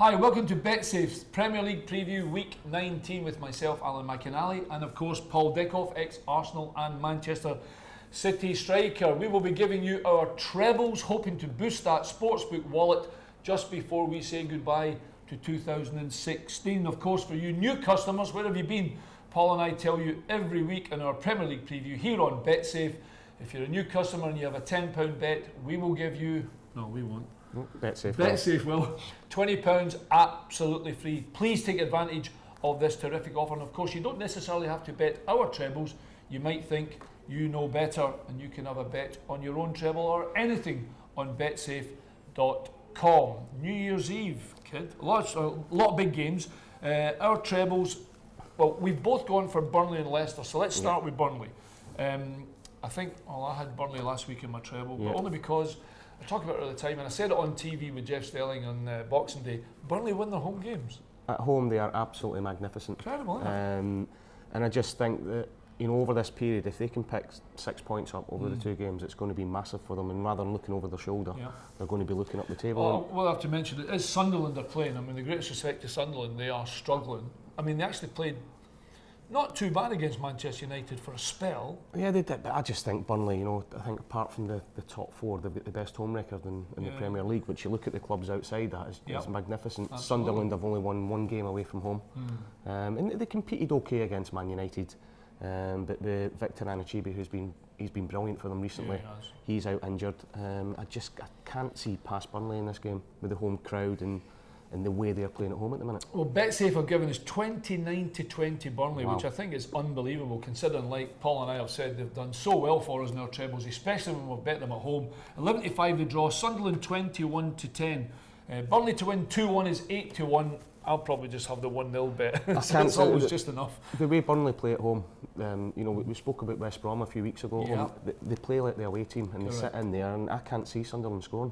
Hi, welcome to Betsafe's Premier League Preview Week 19 with myself, Alan McInally, and of course Paul Dickov, ex-Arsenal and Manchester City striker. We will be giving you our trebles, hoping to boost that sportsbook wallet just before we say goodbye to 2016. Of course, for you new customers, where have you been? Paul and I tell you every week in our Premier League Preview here on Betsafe, if you're a new customer and you have a £10 bet, we will give you... No, we won't. Betsafe will. £20 absolutely free. Please take advantage of this terrific offer. And of course, you don't necessarily have to bet our trebles. You might think you know better and you can have a bet on your own treble or anything on betsafe.com. New Year's Eve, kid. A lot of big games. Our trebles, well, we've both gone for Burnley and Leicester. So let's start with Burnley. I think, I had Burnley last week in my treble, but only because I talked about it at the time, and I said it on TV with Jeff Stelling on Boxing Day. Burnley win their home games. At home, they are absolutely magnificent. Incredible, isn't it? And I just think that, over this period, if they can pick 6 points up over the two games, it's going to be massive for them. And rather than looking over their shoulder, they're going to be looking up the table. Well, I have to mention, it is Sunderland they're playing. I mean, the greatest respect to Sunderland, they are struggling. I mean, they actually played not too bad against Manchester United for a spell. Yeah, they did, but I just think Burnley, I think apart from the top four, they've got the best home record in the Premier League, which you look at the clubs outside that, is magnificent. Absolutely. Sunderland have only won one game away from home. And they competed okay against Man United, but the Victor Anichebe, he's been brilliant for them recently. Yeah, he's out injured. I can't see past Burnley in this game with the home crowd and the way they're playing at home at the minute. Well, Betsafe have given us 29-20 Burnley, which I think is unbelievable, considering, like Paul and I have said, they've done so well for us in our trebles, especially when we've bet them at home. 11-5 the draw, Sunderland 21-10. Burnley to win 2-1 is 8-1. I'll probably just have the 1-0 bet. That's always just enough. The way Burnley play at home, we spoke about West Brom a few weeks ago. Yeah. They play like the away team and they sit in there, and I can't see Sunderland scoring.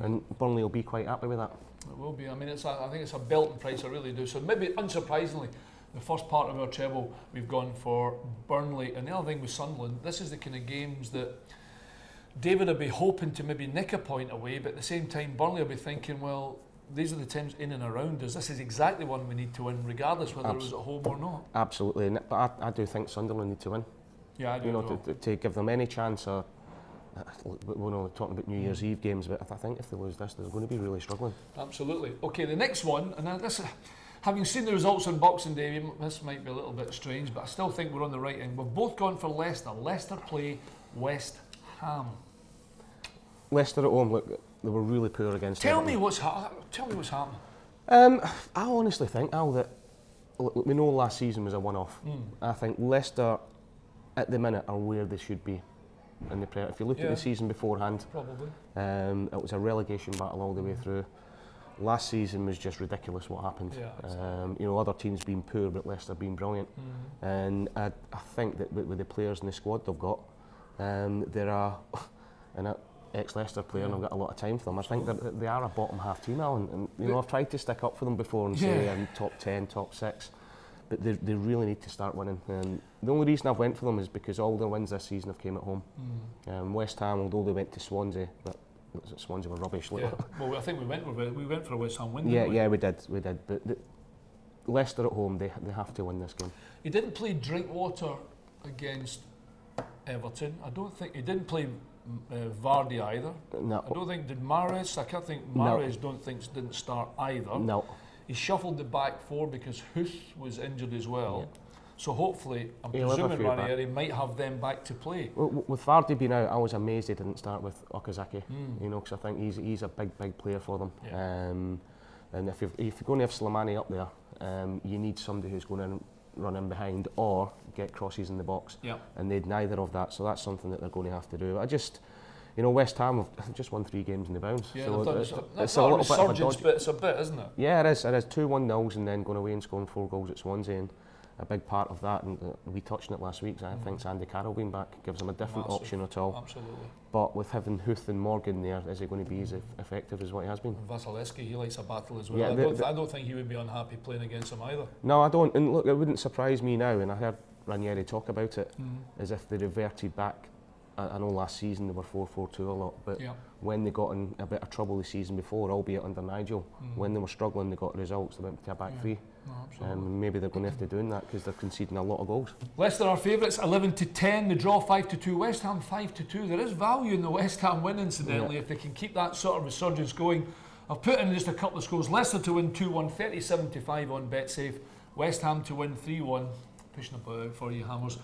And Burnley will be quite happy with that. It will be. I mean, I think it's a belting price, I really do. So maybe, unsurprisingly, the first part of our treble, we've gone for Burnley. And the other thing with Sunderland, this is the kind of games that David will be hoping to maybe nick a point away, but at the same time, Burnley will be thinking, well, these are the teams in and around us. This is exactly one we need to win, regardless whether it was at home or not. Absolutely. But I do think Sunderland need to win. Yeah, I do. To give them any chance of... We're only talking about New Year's Eve games, but I think if they lose this, they're going to be really struggling. Absolutely. Okay, the next one, and this, having seen the results on Boxing Day, this might be a little bit strange, but I still think we're on the right end. We've both gone for Leicester. Leicester play West Ham. Leicester at home, look, they were really poor against Tell me what's happening. I honestly think, Al, that we know last season was a one-off. I think Leicester, at the minute, are where they should be. If you look at the season beforehand, probably. It was a relegation battle all the way through. Last season was just ridiculous what happened. Yeah, exactly. Other teams being poor, but Leicester being brilliant. And I think that with the players in the squad they've got, there are an ex-Leicester player, and I've got a lot of time for them. I think that they are a bottom half team now, and I've tried to stick up for them before and say top 10, top 6. But they really need to start winning. And the only reason I've went for them is because all their wins this season have came at home. West Ham, although they went to Swansea, but Swansea were rubbish. Yeah. Well, I think we went for a West Ham win. Yeah, we did. But Leicester at home, they have to win this game. He didn't play Drinkwater against Everton. I don't think he didn't play Vardy either. No. I don't think did Mahrez. I can't think Mahrez. No. Didn't start either. No. He shuffled the back four because Huth was injured as well. Yeah. So hopefully, I'm presuming Ranieri might have them back to play. Well, with Vardy being out, I was amazed he didn't start with Okazaki. Because I think he's a big player for them. Yeah. And if you're going to have Slimani up there, you need somebody who's going to run in behind or get crosses in the box. Yeah. And they'd neither of that, so that's something that they're going to have to do. West Ham have just won 3 games in the bounce. Yeah, so it's a little bit of a dodge. But it's a bit, isn't it? Yeah, it is. It is 2-1-0s and then going away and scoring 4 goals at Swansea. And a big part of that, and we touched on it last week, I think Andy Carroll being back gives them a different option at all. Absolutely. But with having Huth and Morgan there, is he going to be as effective as what he has been? Vasilevsky, he likes a battle as well. Yeah, I don't think he would be unhappy playing against him either. No, I don't. And look, it wouldn't surprise me now, and I heard Ranieri talk about it, as if they reverted back I know last season they were 4-4-2 a lot, but when they got in a bit of trouble the season before, albeit under Nigel, when they were struggling, they got results. They went to a back three. Maybe they're going to have to do that because they're conceding a lot of goals. Leicester are favourites, 11-10. The draw 5-2. West Ham 5-2. There is value in the West Ham win, incidentally, if they can keep that sort of resurgence going. I've put in just a couple of scores. Leicester to win 2-1, 37-5 on Betsafe. West Ham to win 3-1. Pushing a bit out for you, Hammers.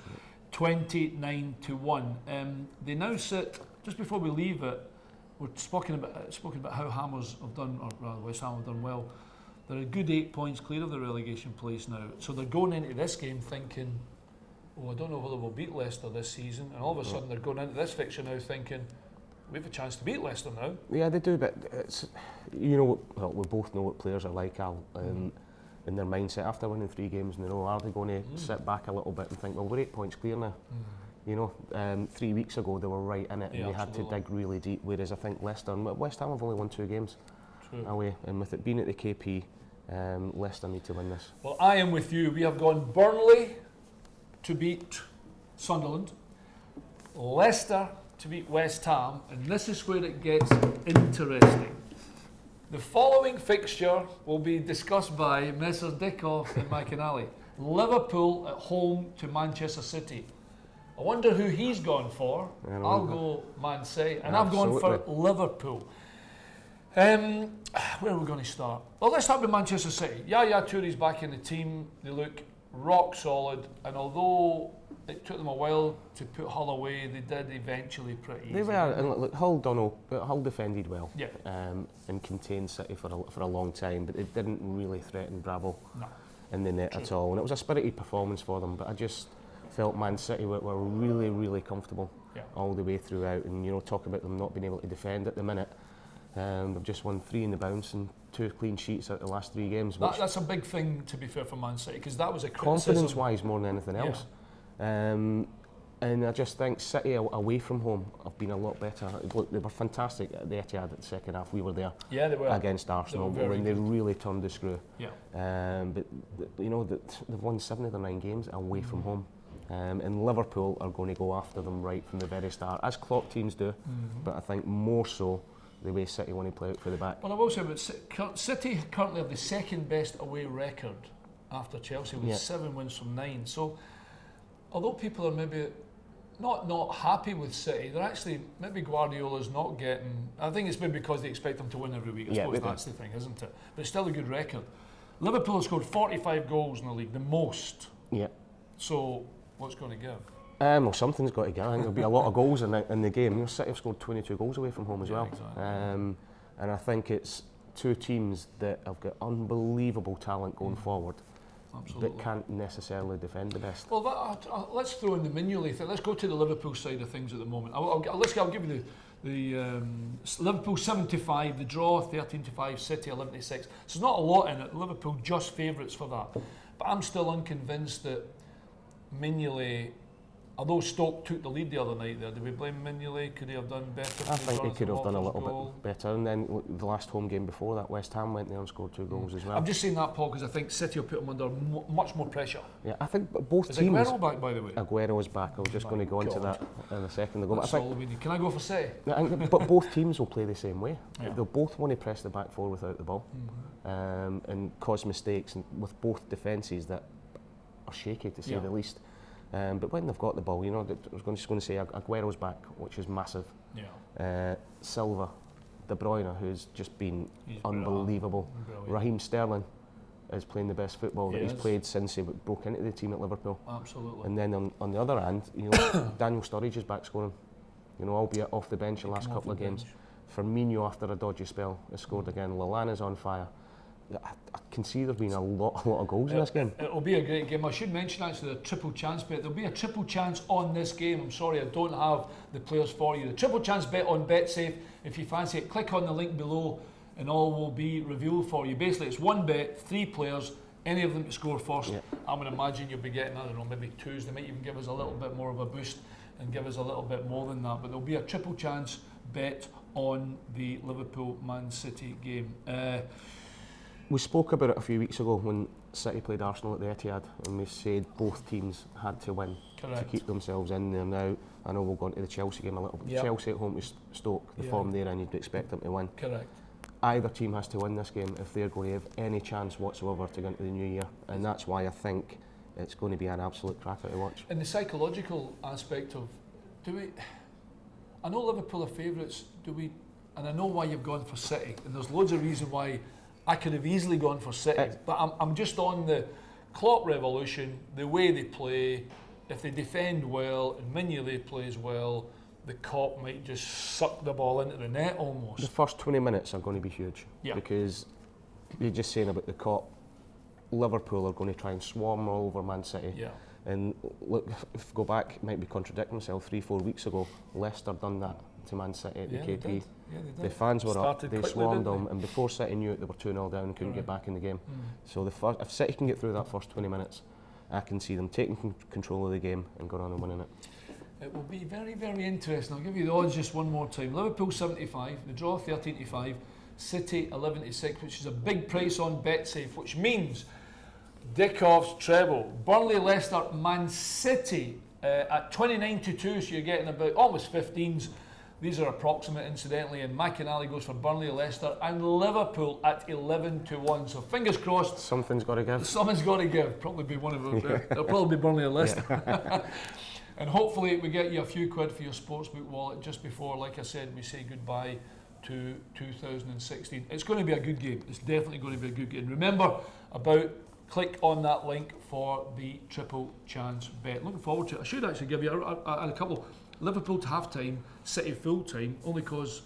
29-1. They now sit, just before we leave it, we're spoken about how Hammers have done, or rather West Ham have done well. They're a good 8 points clear of the relegation place now. So they're going into this game thinking, oh, I don't know whether we'll beat Leicester this season. And all of a sudden they're going into this fixture now thinking, we have a chance to beat Leicester now. Yeah, they do, but it's, you know, well, we both know what players are like, Al, in their mindset after winning 3 games in a row. Are they going to sit back a little bit and think, well, we're 8 points clear now? You know, 3 weeks ago they were right in it and they had to dig really deep, whereas I think Leicester and West Ham have only won 2 games away, and with it being at the KP, Leicester need to win this. Well, I am with you. We have gone Burnley to beat Sunderland, Leicester to beat West Ham, and this is where it gets interesting. The following fixture will be discussed by Messrs Dickov and McInally. Liverpool at home to Manchester City. I wonder who he's gone for. I'll go Man City, and I've gone for Liverpool. Where are we going to start? Well, let's start with Manchester City. Yaya Touré's back in the team. They look rock solid, and although it took them a while to put Hull away, they did eventually pretty easily. They were, and look, Hull defended well, and contained City for a long time, but it didn't really threaten Bravo in the net at all. And it was a spirited performance for them, but I just felt Man City were really, really comfortable all the way throughout. And you know, talk about them not being able to defend at the minute. They've just won 3 in the bounce and 2 clean sheets out of the last 3 games. That's a big thing, to be fair, for Man City, because that was a criticism. Confidence-wise, more than anything else. And I just think City away from home have been a lot better. Look, they were fantastic at the Etihad at the second half. We were there they were. Against Arsenal when they really turned the screw. But you know, they've won 7 of their 9 games away from home. And Liverpool are going to go after them right from the very start, as Klopp teams do, but I think more so the way City want to play out for the back. Well, I will say, but City currently have the second best away record after Chelsea with 7 wins from 9. So, although people are maybe not happy with City, they're actually, maybe Guardiola's not getting, I think it's maybe because they expect them to win every week. I suppose that's the thing, isn't it? But it's still a good record. Liverpool have scored 45 goals in the league, the most. So, what's going to give? Well, something's got to give. I think there'll be a lot of goals in the game. You know, City have scored 22 goals away from home as well. Exactly. And I think it's 2 teams that have got unbelievable talent going forward, that can't necessarily defend the best. Well, let's throw in the McInally thing. Let's go to the Liverpool side of things at the moment. I'll give you the Liverpool 7-5, the draw 13-5, City 11-6. So there's not a lot in it. Liverpool just favourites for that. But I'm still unconvinced that McInally, although Stoke took the lead the other night there, do we blame McInally? Could he have done better? I think he could have done a little bit better. And then the last home game before that, West Ham went there and scored 2 goals as well. I'm just saying that, Paul, because I think City will put him under much more pressure. Yeah, I think both Is teams... Aguero back, by the way? Aguero is back. I was just going to go into that in a second ago. That's all we need. Can I go for City? But both teams will play the same way. They'll both want to press the back 4 without the ball, and cause mistakes, and with both defences that are shaky, to say the least. But when they've got the ball, you know, I was just going to say Aguero's back, which is massive. Silva, De Bruyne, who's just been unbelievable. Raheem Sterling is playing the best football that he's played since he broke into the team at Liverpool. Absolutely. And then on the other hand, you know, Daniel Sturridge is back scoring. You know, albeit off the bench the last couple of games. Firmino, after a dodgy spell, has scored again. Lallana's on fire. I can see there being a lot of goals in this game. It'll be a great game. I should mention actually the triple chance bet. There'll be a triple chance on this game. I'm sorry, I don't have the players for you. The triple chance bet on Betsafe. If you fancy it, click on the link below and all will be revealed for you. Basically, it's 1 bet, 3 players, any of them to score first. I'm going to imagine you'll be getting, I don't know, maybe 2s. They might even give us a little bit more of a boost and give us a little bit more than that. But there'll be a triple chance bet on the Liverpool Man City game. We spoke about it a few weeks ago when City played Arsenal at the Etihad, and we said both teams had to win to keep themselves in there. Now, I know we'll go into the Chelsea game a little bit. Yep. Chelsea at home to Stoke, the form there, and you'd expect them to win. Correct. Either team has to win this game if they're going to have any chance whatsoever to go into the new year, and that's why I think it's going to be an absolute cracker to watch. And the psychological aspect of, I know Liverpool are favourites, and I know why you've gone for City, and there's loads of reasons why I could have easily gone for City, but I'm just on the Klopp revolution, the way they play. If they defend well and Mignolet plays well, the Kop might just suck the ball into the net almost. The first 20 minutes are going to be huge, because you're just saying about the Kop, Liverpool are going to try and swarm all over Man City. Yeah. And look, if I go back, might be contradicting myself, 3-4 weeks ago, Leicester done that to Man City at the KP. They did. The fans were up, they swarmed them, they? and before City knew it, they were 2-0 down and couldn't get back in the game. So if City can get through that first 20 minutes, I can see them taking control of the game and going on and winning it. It will be very, very interesting. I'll give you the odds just one more time. Liverpool 75, the draw 13-5, City 11-6, which is a big price on Betsafe, which means Dickov's treble. Burnley, Leicester, Man City at 29-2, so you're getting about almost 15s. These are approximate, incidentally, and McInally goes for Burnley, Leicester, and Liverpool at 11-1. So fingers crossed. Something's got to give. Something's got to give. Probably be one of them. It'll probably be Burnley or Leicester. And hopefully we get you a few quid for your sportsbook wallet just before, like I said, we say goodbye to 2016. It's going to be a good game. It's definitely going to be a good game. Remember click on that link for the triple chance bet. Looking forward to it. I should actually give you a couple. Liverpool to half time, City full time, only because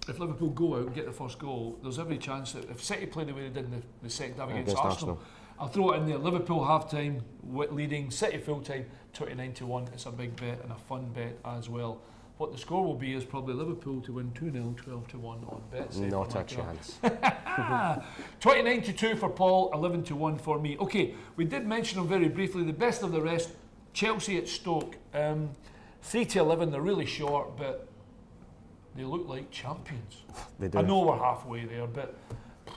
if Liverpool go out and get the first goal, there's every chance that if City play the way they did in the second half against Arsenal, I'll throw it in there. Liverpool half time leading, City full time 29-1. It's a big bet and a fun bet as well. What the score will be is probably Liverpool to win 2-0, 12-1 on Betsafe. Not a chance. 29-2 for Paul, 11-1 for me. Okay, we did mention them very briefly. The best of the rest, Chelsea at Stoke. 3-11, they're really short, but they look like champions. They do. I know we're halfway there, but...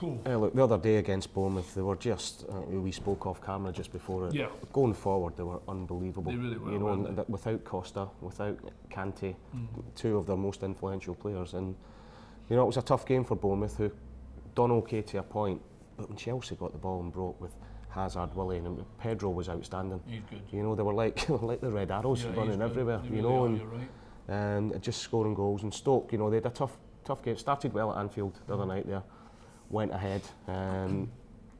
look, the other day against Bournemouth, they were just, we spoke off camera just before it. Yeah. Going forward, they were unbelievable. They really were. You know, and without Costa, without Kante, two of their most influential players. And, you know, it was a tough game for Bournemouth, who done okay to a point, but when Chelsea got the ball and broke with Hazard, Willian, and Pedro was outstanding. He's good. You know, they were like the red arrows running everywhere. They you really know, are, you're right. and just scoring goals. And Stoke, you know, they had a tough game. Started well at Anfield the other night there, went ahead.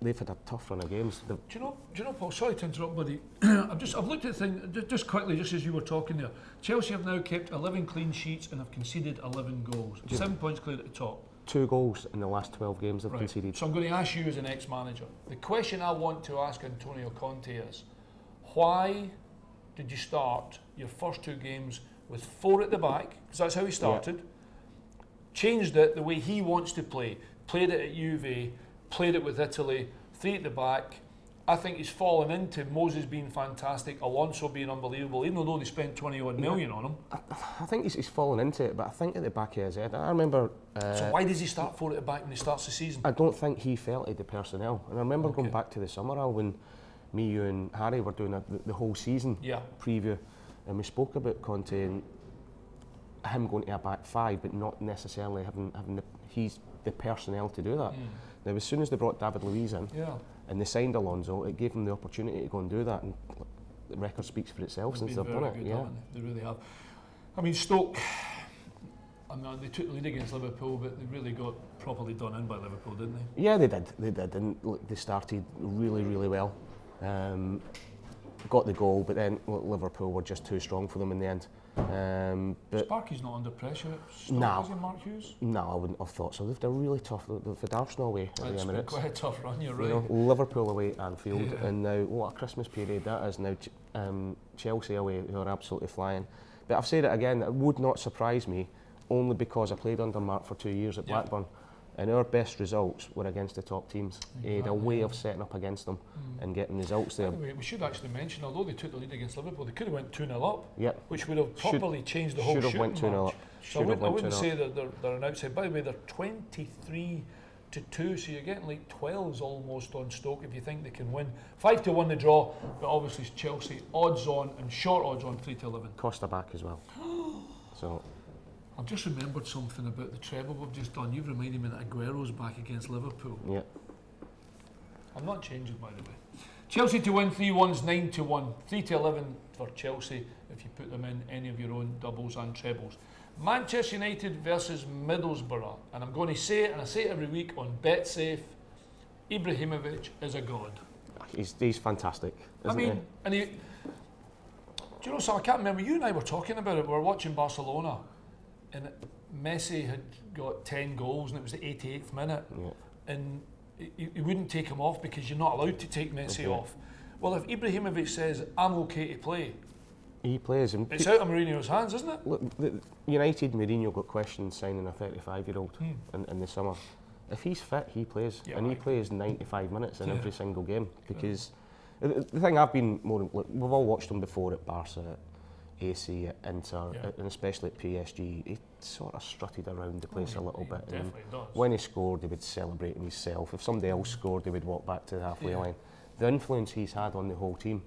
They've had a tough run of games. Do you know, Paul? Sorry to interrupt, buddy. I've looked at the thing just quickly, just as you were talking there. Chelsea have now kept 11 clean sheets and have conceded 11 goals. 7 points clear at the top. 2 goals in the last 12 games they've conceded. So I'm going to ask you as an ex-manager. The question I want to ask Antonio Conte is, why did you start your first 2 games with 4 at the back? Because that's how he started. Yeah. Changed it the way he wants to play. Played it at Juve, played it with Italy, 3 at the back. I think he's fallen into Moses being fantastic, Alonso being unbelievable, even though they spent 20-odd million on him. I think he's fallen into it, but I think at the back of his head, I remember... so why does he start 4 at the back when he starts the season? I don't think he felt it, the personnel. And I remember going back to the summer, Al, when me, you and Harry were doing the whole season preview, and we spoke about Conte and him going to a back 5, but not necessarily having the personnel to do that. Now, as soon as they brought David Luiz in, and they signed Alonso, it gave them the opportunity to go and do that, and the record speaks for itself since they've done it. They really have. I mean, Stoke, they took the lead against Liverpool, but they really got properly done in by Liverpool, didn't they? Yeah, they did, and look, they started really, really well. Got the goal, but then Liverpool were just too strong for them in the end. But Sparky's not under pressure. Is he, Mark Hughes? No, I wouldn't have thought so. They've done really tough. They've had Arsenal away at the Emirates. It's been quite a tough run, you're right. You know, Liverpool away at Anfield, and now what a Christmas period that is. Now Chelsea away, who are absolutely flying. But I've said it again, it would not surprise me, only because I played under Mark for 2 years at Blackburn. And our best results were against the top teams. He had a way of setting up against them and getting results there. Anyway, we should actually mention, although they took the lead against Liverpool, they could have went 2-0 up, which would have properly changed the whole shooting match. So I wouldn't say that they're an outside. By the way, they're 23 to 2, so you're getting like 12s almost on Stoke if you think they can win. 5 to 1 the draw, but obviously it's Chelsea odds on and short odds on 3 to 11. Costa back as well. So I've just remembered something about the treble we've just done. You've reminded me that Aguero's back against Liverpool. yeah, I'm not changing, by the way. Chelsea to win 3-1's 9 to 1. 3 to 11 for Chelsea if you put them in any of your own doubles and trebles. Manchester United versus Middlesbrough, and I'm going to say it, and I say it every week on Betsafe. Ibrahimovic is a god. he's fantastic. Isn't he? And he. Do you know, so I can't remember. You and I were talking about it. We were watching Barcelona, and Messi had got 10 goals, and it was the 88th minute, Yeah. and he wouldn't take him off because you're not allowed to take Messi off. Well, if Ibrahimovic says I'm okay to play, He plays. And it's out of Mourinho's hands, isn't it? look, United, Mourinho got questioned signing a 35-year-old in the summer. If he's fit, he plays, Yeah, and he right. plays 95 minutes in Yeah. every single game. Because the thing I've been more, look, we've all watched him before at Barca, at AC, at Inter, Yeah. and especially at PSG. He sort of strutted around the place a little bit. And Definitely does. when he scored, he would celebrate himself. If somebody else scored, he would walk back to the halfway Yeah. line. The influence he's had on the whole team.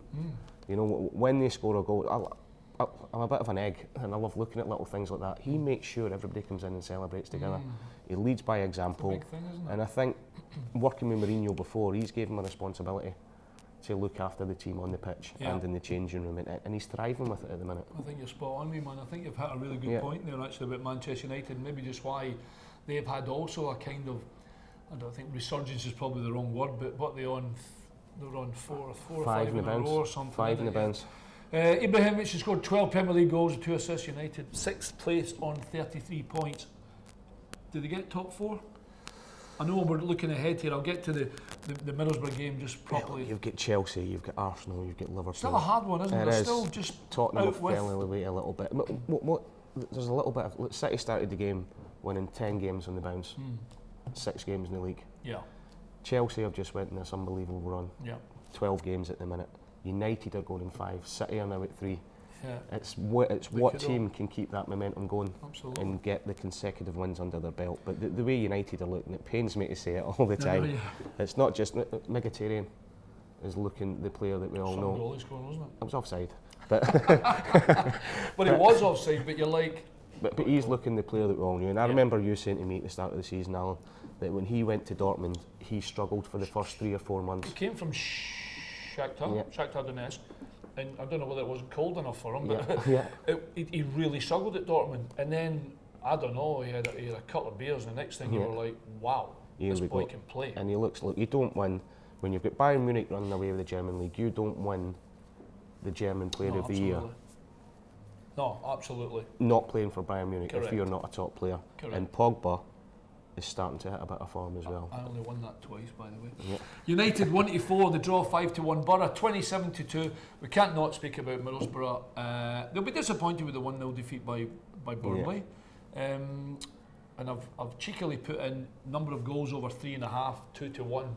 You know, when they score a goal, I'm a bit of an egg, and I love looking at little things like that. He makes sure everybody comes in and celebrates together. He leads by example. Big thing, isn't it? And I think working with Mourinho before, he's gave him a responsibility to look after the team on the pitch Yeah. and in the changing room, and he's thriving with it at the minute. I think you're spot on, me man. I think you've hit a really good Yeah. point there actually about Manchester United, and maybe just why they've had also a kind of, I don't think resurgence is probably the wrong word, but what they're on 4 or 5 in in the a row bounce. or something. 5 in the isn't it? bounce. Ibrahimovic has scored 12 Premier League goals and 2 assists. United 6th place on 33 points. Did they get top 4? I know we're looking ahead here. I'll get to the Middlesbrough game just properly. You've got Chelsea, you've got Arsenal, you've got Liverpool. Still a hard one, isn't it? It They're is. still just Tottenham out have with. fell away a little bit. There's a little bit of. Look, City started the game winning 10 games on the bounce, 6 games in the league. Yeah, Chelsea have just went in this unbelievable run, yeah, 12 games at the minute. United are going in 5, City are now at 3. yeah. It's what They could team can keep that momentum going Absolutely. and get the consecutive wins under their belt. But the way United are looking, it pains me to say it all the time. Yeah. It's not just Mkhitaryan is looking the player that we all Some know. goal he scored, wasn't it? It was offside, but But it was offside. But you're like, but he's looking the player that we all knew. And I Yeah. remember you saying to me at the start of the season, Alan, that when he went to Dortmund, he struggled for the first 3 or 4 months. he came from Shakhtar, Yeah. Shakhtar Donetsk, and I don't know whether it wasn't cold enough for him, but Yeah, yeah. he really struggled at Dortmund. And then I don't know, he had a couple of beers. And the next thing you Yeah. were like, wow, Here this we boy go. can play. And he looks, look, you don't win when you've got Bayern Munich running away with the German league. You don't win the German Player No, of the Year absolutely. No, absolutely. not playing for Bayern Munich Correct. if you're not a top player. Correct. And Pogba is starting to hit a bit of form as well. I only won that twice, by the way. Yeah. United 1 to 4, the draw 5 to 1. Borough 27 to 2. We can't not speak about Middlesbrough. They'll be disappointed with the 1-0 defeat by Burnley. And I've cheekily put in number of goals over 3.5, 2 to 1.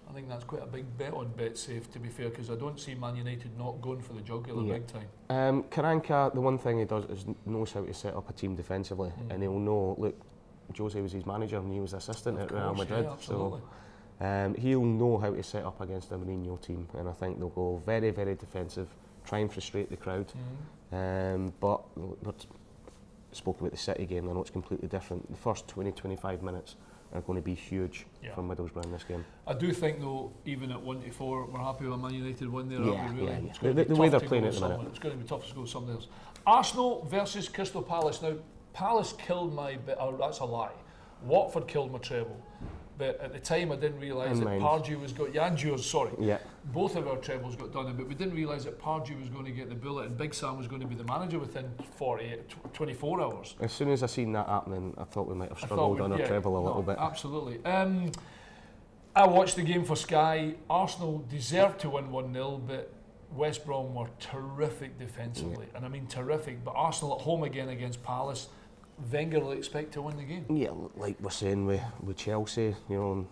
I think that's quite a big bet on Betsafe, to be fair, because I don't see Man United not going for the jugular Yeah. big time. Karanka, the one thing he does is knows how to set up a team defensively, and he'll know. Look, Jose was his manager and he was assistant Of at Real course, Madrid, yeah, absolutely. so he'll know how to set up against a Mourinho team, and I think they'll go very, very defensive, try and frustrate the crowd. But spoke about the City game. I know it's completely different. The first 20-25 minutes are going to be huge Yeah. for Middlesbrough in this game. I do think, though, even at 1 to 4, we're happy with a Man United win there, Yeah, aren't we, really? yeah, yeah. It's going to be The way tough they're to playing go at the minute. someone. It's going to be tough to go something else. Arsenal versus Crystal Palace. Now, Palace killed my bit. Oh, that's a lie. Watford killed my treble. But at the time, I didn't realise And that mine. Pardew was going. Yeah, and yours, sorry. Yeah, Both of our trebles got done, but we didn't realise that Pardew was going to get the bullet and Big Sam was going to be the manager within 24 hours. as soon as I seen that happening, I thought we might have I thought struggled on our yeah, treble a little no, bit. Absolutely. I watched the game for Sky. Arsenal deserved to win 1-0, but West Brom were terrific defensively. And I mean terrific. But Arsenal at home again against Palace, Wenger will expect to win the game. Yeah, like we're saying with Chelsea, you know, and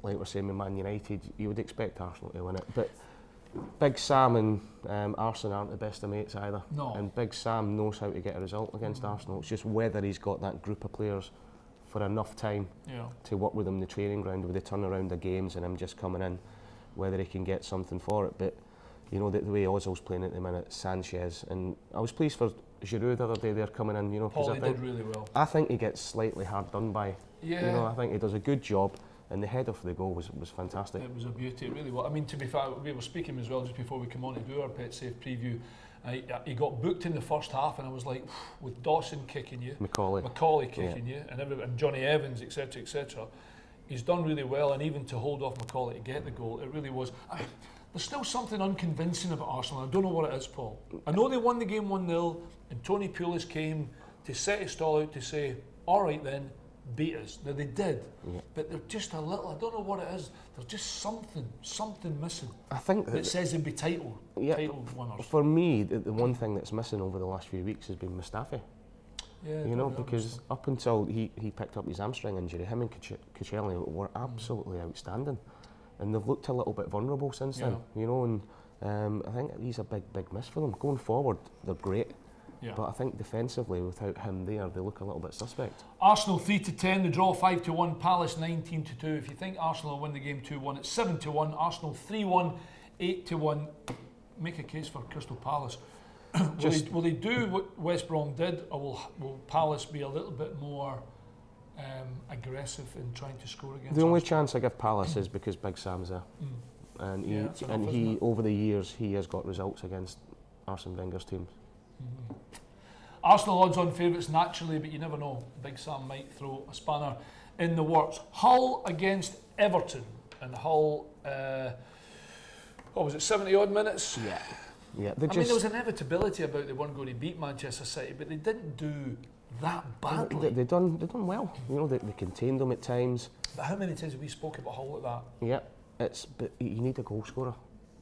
like we're saying with Man United, you would expect Arsenal to win it. But Big Sam and Arsenal aren't the best of mates either. No. And Big Sam knows how to get a result against Arsenal. It's just whether he's got that group of players for enough time to work with him in the training ground with the turnaround of games and him just coming in, whether he can get something for it. But you know, the way Ozil's playing at the minute, Sanchez, and I was pleased for Giroud the other day there coming in, you know, because I think did really well. I think he gets slightly hard done by. Yeah. You know, I think he does a good job, and the header for the goal was fantastic. It was a beauty, it really was. I mean, to be fair, we were speaking as well just before we come on to do our Betsafe preview. He got booked in the first half, and I was like, with Dawson kicking you, McInally kicking you, and Johnny Evans, etc., etc. He's done really well, and even to hold off McInally to get the goal, it really was. There's still something unconvincing about Arsenal. I don't know what it is, Paul. I know they won the game 1-0, and Tony Pulis came to set his stall out to say, all right then, beat us. Now they did, but they're just a little, I don't know what it is, there's just something missing. I think that says they'd be title winners. For me, the one thing that's missing over the last few weeks has been Mustafi. Yeah, you know, because up until he picked up his hamstring injury, him and Cuccelli were absolutely outstanding. And they've looked a little bit vulnerable since then, you know, and I think he's a big miss for them. Going forward, they're great, but I think defensively, without him there, they look a little bit suspect. Arsenal 3-10, the draw 5-1, Palace 19-2. If you think Arsenal will win the game 2-1, it's 7-1, Arsenal 3-1, 8-1. Make a case for Crystal Palace. Will they do what West Brom did, or will Palace be a little bit more aggressive in trying to score against The only Arsenal? chance I give Palace is because Big Sam's there, and he over the years he has got results against Arsene Wenger's teams. Arsenal odds-on favourites naturally, but you never know. Big Sam might throw a spanner in the works. Hull against Everton, and Hull, what was it, 70 odd minutes? Yeah. I mean, there was inevitability about they weren't going to beat Manchester City, but they didn't do that badly. They done well. You know, they contained them at times. But how many times have we spoke about Hull like that? Yeah, but you need a goal scorer.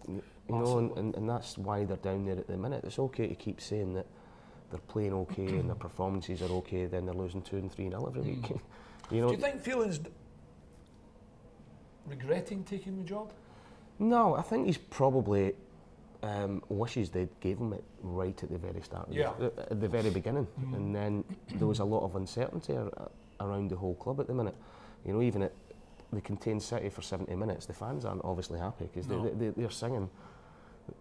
You know, and that's why they're down there at the minute. It's okay to keep saying that they're playing okay and their performances are okay, then they're losing 2 and 3-0 every week. You know. Do you think Phelan's regretting taking the job? No, I think he's probably wishes they gave him it right at the very start, at the very beginning, and then there was a lot of uncertainty around the whole club at the minute. You know, even at the contained City for 70 minutes, the fans aren't obviously happy because they're singing.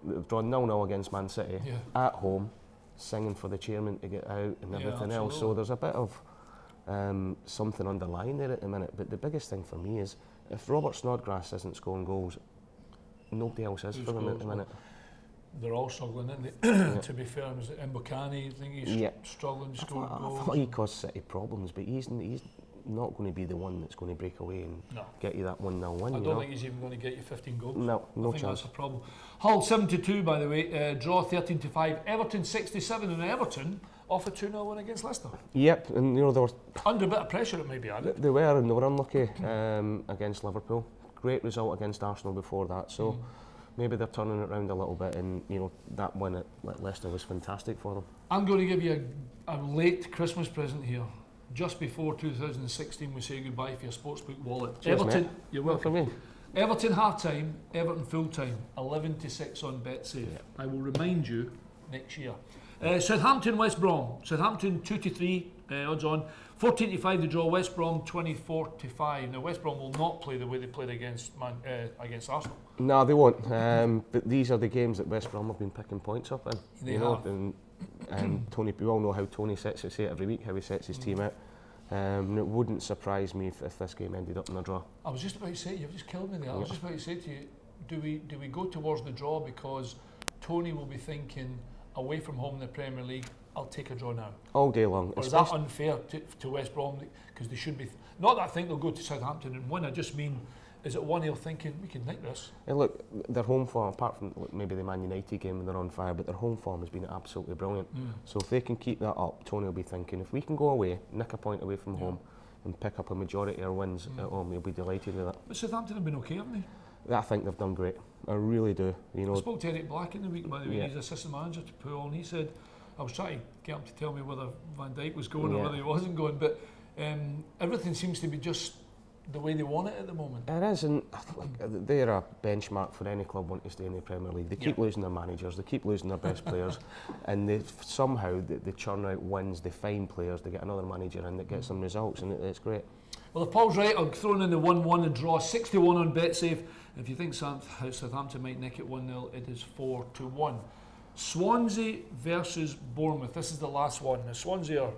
They've drawn 0-0 against Man City at home, singing for the chairman to get out and everything else. So there's a bit of something underlying there at the minute. But the biggest thing for me is if Robert Snodgrass isn't scoring goals, nobody else is for them at the minute. They're all struggling, aren't they? To be fair, is it Mbokani? I think he's struggling to score goals. I thought he caused City problems, but he's not going to be the one that's going to break away and get you that 1-0 win. I don't think he's even going to get you 15 goals. No chance. That's a problem. Hull 7-2, by the way. Draw 13-5. Everton 67, and Everton off a 2-0 win against Leicester. Yep, and you know they were under a bit of pressure. It may be added. They were, and they were unlucky against Liverpool. Great result against Arsenal before that. So. Maybe they're turning it around a little bit, and you know that win at Leicester was fantastic for them. I'm going to give you a late Christmas present here. Just before 2016, we say goodbye for your sportsbook wallet. Cheers, Everton, mate. you're welcome. Everton half time, Everton full time, 11-6 on Betsafe. I will remind you next year. Southampton, West Brom. Southampton 2-3 odds on. 14-5 the draw. West Brom 24-5. Now West Brom will not play the way they played against Arsenal. No, they won't. But these are the games that West Brom have been picking points up in. They have. And Tony, we all know how Tony sets it every week, how he sets his team out. It wouldn't surprise me if this game ended up in a draw. I was just about to say, you've just killed me there. I was just about to say to you, do we go towards the draw because Tony will be thinking away from home in the Premier League, I'll take a draw now? All day long. Or is that unfair to West Brom? Because they should be... Not that I think they'll go to Southampton and win, I just mean, is it one you're thinking, we can nick this? Hey, look, their home form, apart from maybe the Man United game when they're on fire, but their home form has been absolutely brilliant. So if they can keep that up, Tony will be thinking, if we can go away, nick a point away from home, and pick up a majority of our wins at home, he'll be delighted with that. But Southampton have been okay, haven't they? I think they've done great. I really do. You know, I spoke to Eric Black in the week, by the way, he's assistant manager to Poole, and he said, I was trying to get him to tell me whether Van Dijk was going or whether he wasn't going, but everything seems to be just the way they want it at the moment. It is, and they're a benchmark for any club wanting to stay in the Premier League. They keep losing their managers, they keep losing their best players, and they somehow they churn out wins, they find players, they get another manager and that gets them results, and it's great. Well, if Paul's right, I'm throwing in the 1-1 and draw, 6-1 on Betsafe. If you think Southampton might nick it 1-0, it is 4-1. Swansea versus Bournemouth. This is the last one. Now, Swansea are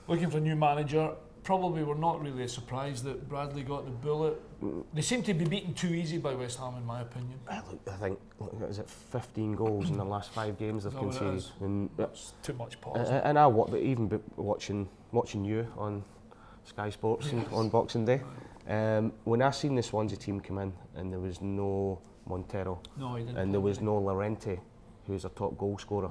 looking for a new manager. Probably were not really surprised that Bradley got the bullet. They seem to be beaten too easy by West Ham, in my opinion. I think, is it 15 goals in the last 5 games they've conceded? And that's too much pause. And even watching you on Sky Sports on Boxing Day, when I seen the Swansea team come in and there was no Montero, and there was no Llorente, who's a top goal scorer,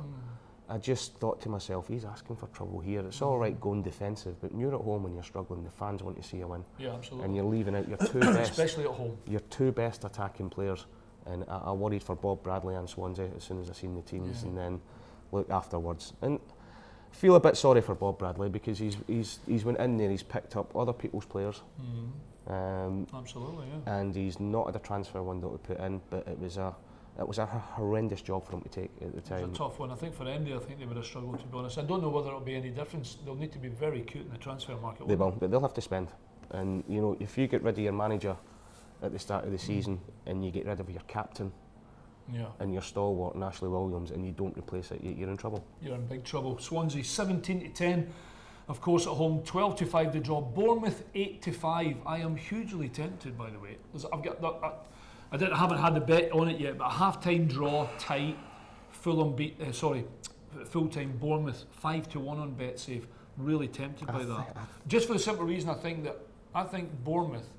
I just thought to myself, he's asking for trouble here. It's all right going defensive, but when you're at home and you're struggling, the fans want to see you win. Yeah, absolutely. And you're leaving out your two best, especially at home. Your two best attacking players. And I worried for Bob Bradley and Swansea as soon as I seen the teams, and then look afterwards. And I feel a bit sorry for Bob Bradley because he's went in there, he's picked up other people's players. Absolutely, yeah. And he's not had a transfer window to put in, but it was a horrendous job for him to take at the time. It was a tough one. I think for India, I think they would have struggled, to be honest. I don't know whether it'll be any difference. They'll need to be very cute in the transfer market. They will, but they'll have to spend. And you know, if you get rid of your manager at the start of the season and you get rid of your captain and your stalwart, Ashley Williams, and you don't replace it, you're in trouble. You're in big trouble. Swansea 17-10, of course, at home. 12-5 the draw. Bournemouth 8-5. I am hugely tempted, by the way. I haven't had the bet on it yet, but a half-time draw, tight. Full-time Bournemouth 5-1 on Betsafe. Really tempted by that. Just for the simple reason, I think Bournemouth,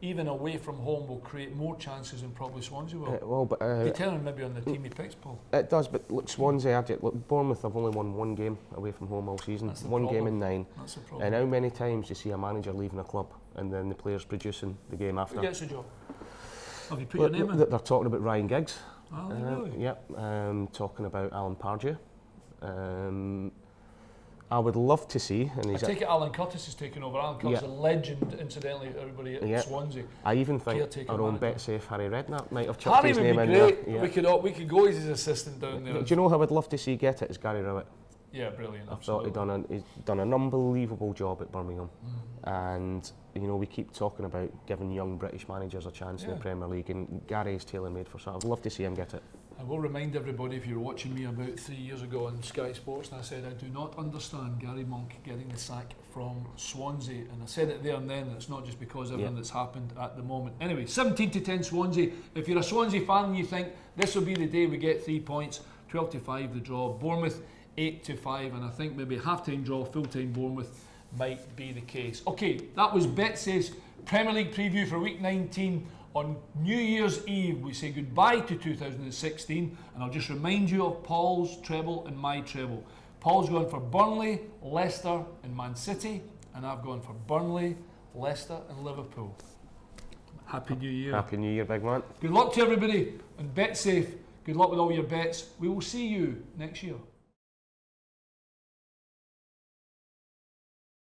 even away from home, will create more chances than probably Swansea will. Depending maybe on the team he picks, Paul. It does, but look, Swansea, Bournemouth have only won 1 game away from home all season. That's the one problem. Game in 9. That's the problem. And how many times do you see a manager leaving a club and then the players producing the game after? Who gets the job? Have you put your name in? They're talking about Ryan Giggs. Oh, really? Yep. Talking about Alan Pardew. I would love to see. And I take it Alan Curtis is taking over. Alan Curtis is a legend, incidentally, everybody at Swansea. I even think our own Betsafe, Harry Redknapp, might have chucked his name in there. Harry would be great. We could go as his assistant down there. Do you know who I would love to see get it? Is Gary Rowett. Yeah, brilliant. I thought he's done an unbelievable job at Birmingham, and you know we keep talking about giving young British managers a chance in the Premier League, and Gary is tailor-made for that. I'd love to see him get it. I will remind everybody, if you were watching me about 3 years ago on Sky Sports, and I said I do not understand Gary Monk getting the sack from Swansea, and I said it there and then, and it's not just because of everything that's happened at the moment. Anyway, 17-10 Swansea. If you're a Swansea fan and you think this will be the day we get 3 points, 12-5 the draw. Bournemouth 8-5, and I think maybe half-time draw, full-time Bournemouth might be the case. Okay, that was Betsafe's Premier League preview for week 19. On New Year's Eve, we say goodbye to 2016, and I'll just remind you of Paul's treble and my treble. Paul's gone for Burnley, Leicester and Man City, and I've gone for Burnley, Leicester and Liverpool. Happy New Year. Happy New Year, big man. Good luck to everybody, and Bet Safe. Good luck with all your bets. We will see you next year.